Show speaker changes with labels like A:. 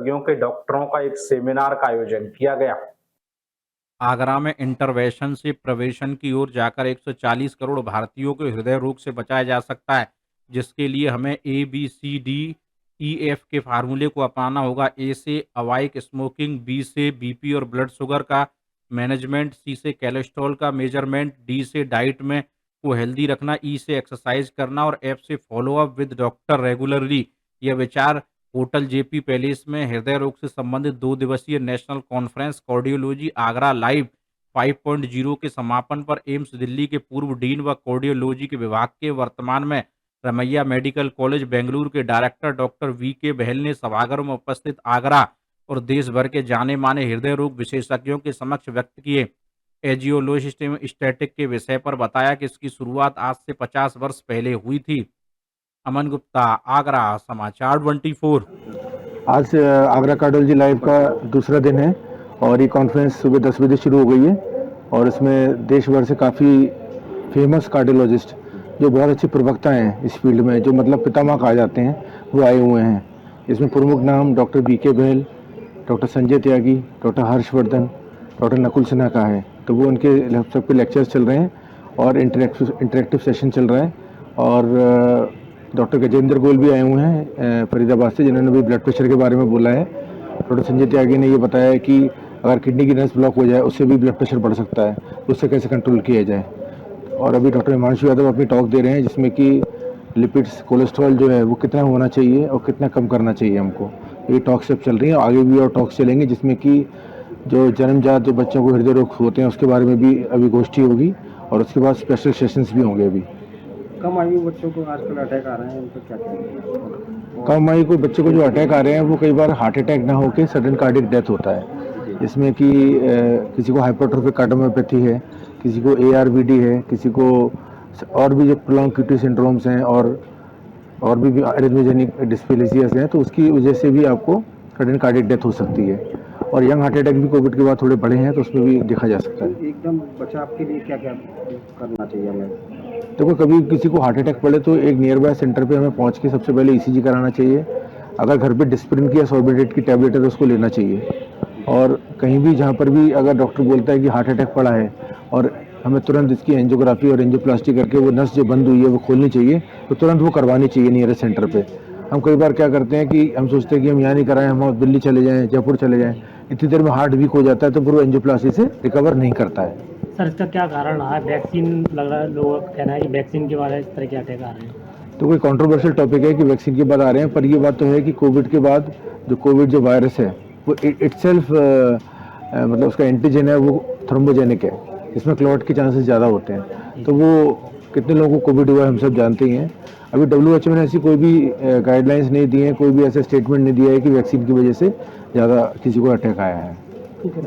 A: विशेषज्ञों के डॉक्टरों का एक सेमिनार का आयोजन किया गया।
B: आगरा में इंटरवेंशन से प्रवेशन की ओर जाकर 140 करोड़ भारतीयों को हृदय रोग से बचाया जा सकता है, जिसके लिए हमें ABCDEF के फार्मूले को अपनाना होगा। ए से अवॉइड स्मोकिंग, बी से बीपी और ब्लड शुगर का मैनेजमेंट, सी से कोलेस्ट्रॉल का मेजरमेंट, डी से डाइट में को हेल्दी रखना, ई से एक्सरसाइज करना और एफ से follow up with doctor regularly. यह विचार होटल जेपी पैलेस में हृदय रोग से संबंधित 2 दिवसीय national conference cardiology Agra live 5.0 के समापन पर एम्स दिल्ली के पूर्व डीन व कार्डियोलॉजी के विभाग के वर्तमान में रमैया मेडिकल कॉलेज बेंगलुरु के डायरेक्टर डॉक्टर VK बहल ने सभागार में उपस्थित आगरा और देश भर के जाने माने हृदय रोग विशेषज्ञों के समक्ष व्यक्त किए। एजियोलोजिस्टेटिक के विषय पर बताया कि इसकी शुरुआत आज से 50 वर्ष पहले हुई थी। अमन गुप्ता, आगरा, समाचार 24।
C: आज आगरा कार्डियोलॉजी लाइव का दूसरा दिन है और ये कॉन्फ्रेंस सुबह 10 बजे शुरू हो गई है और इसमें देश भर से काफ़ी फेमस कार्डियोलॉजिस्ट जो बहुत अच्छे प्रवक्ता हैं इस फील्ड में, जो मतलब पितामह कहा जाते हैं, वो आए हुए हैं। इसमें प्रमुख नाम डॉक्टर VK बहल, डॉक्टर संजय त्यागी, डॉक्टर हर्षवर्धन, डॉक्टर नकुल सिन्हा का है। तो वो उनके सब पे लेक्चर्स चल रहे हैं और इंटरेक्टिव सेशन चल रहा है। और डॉक्टर गजेंद्र गोयल भी आए हुए हैं फरीदाबाद से, जिन्होंने भी ब्लड प्रेशर के बारे में बोला है। डॉक्टर संजय त्यागी ने ये बताया है कि अगर किडनी की नस ब्लॉक हो जाए उससे भी ब्लड प्रेशर बढ़ सकता है, तो उससे कैसे कंट्रोल किया जाए। और अभी डॉक्टर हिमांशु यादव अपनी टॉक दे रहे हैं जिसमें कि लिपिड्स, कोलेस्ट्रॉल जो है वो कितना होना चाहिए और कितना कम करना चाहिए हमको। ये टॉक सब चल रही है, आगे भी और टॉक्स चलेंगे जिसमें कि जो जन्मजात जो बच्चों को हृदय रोग होते हैं उसके बारे में भी अभी गोष्ठी होगी और उसके बाद स्पेशल सेशंस भी होंगे। अभी
D: कम आयु बच्चों को आजकल अटैक आ रहे हैं, उनको क्या कहेंगे?
C: कम आयु को बच्चों को जो अटैक आ रहे हैं वो कई बार हार्ट अटैक ना होकर सडन कार्डियक डेथ होता है, जिसमें कि किसी को हाइपरट्रोफिक कार्डियोमायोपैथी है, किसी को ARVD है, किसी को और भी जो प्रोलॉन्ग QT सिंड्रोम्स हैं और भी अरिथमियाजेनिक डिस्प्लेसियास हैं, तो उसकी वजह से भी आपको सडन कार्डियक डेथ हो सकती है। और यंग हार्ट अटैक भी कोविड के बाद थोड़े बढ़े हैं, तो उसमें भी देखा जा सकता है।
D: एकदम बचाव के लिए क्या क्या करना चाहिए हमें?
C: देखो, कभी किसी को हार्ट अटैक पड़े तो एक नियर बाय सेंटर पे हमें पहुंच के सबसे पहले ECG कराना चाहिए। अगर घर पे डिस्प्रिन की या सॉर्बिट्रेट की टैबलेट है तो उसको लेना चाहिए। और कहीं भी जहाँ पर भी अगर डॉक्टर बोलता है कि हार्ट अटैक पड़ा है और हमें तुरंत इसकी एंजियोग्राफी और एंजियोप्लास्टी करके वो नस जो बंद हुई है वो खोलनी चाहिए, तो तुरंत वो करवानी चाहिए नियरेस्ट सेंटर पे। हम कई बार क्या करते हैं कि हम सोचते हैं कि हम यहाँ नहीं कराएं, हम दिल्ली चले जाएं, जयपुर चले जाएं, इतनी देर में हार्ट वीक हो जाता है तो फिर वो एंजियोप्लास्टी से रिकवर नहीं करता है।
D: सर, इसका क्या कारण है? वैक्सीन लग रहा है, लोगों का कहना है कि वैक्सीन के बाद इस तरह के अटैक आ रहे हैं।
C: तो कोई कंट्रोवर्शियल टॉपिक है कि वैक्सीन के बाद आ रहे हैं, पर ये बात तो है कि कोविड के बाद जो कोविड जो वायरस है वो इटसेल्फ मतलब उसका एंटीजन है वो थ्रोम्बोजेनिक है, इसमें क्लॉट के चांसेस ज़्यादा होते हैं। तो वो कितने लोगों को कोविड हुआ है हम सब जानते ही हैं। अभी WHO ने ऐसी कोई भी गाइडलाइंस नहीं दी है, कोई भी ऐसा स्टेटमेंट नहीं दिया है कि वैक्सीन की वजह से ज़्यादा किसी को अटैक आया है।
D: ठीक है।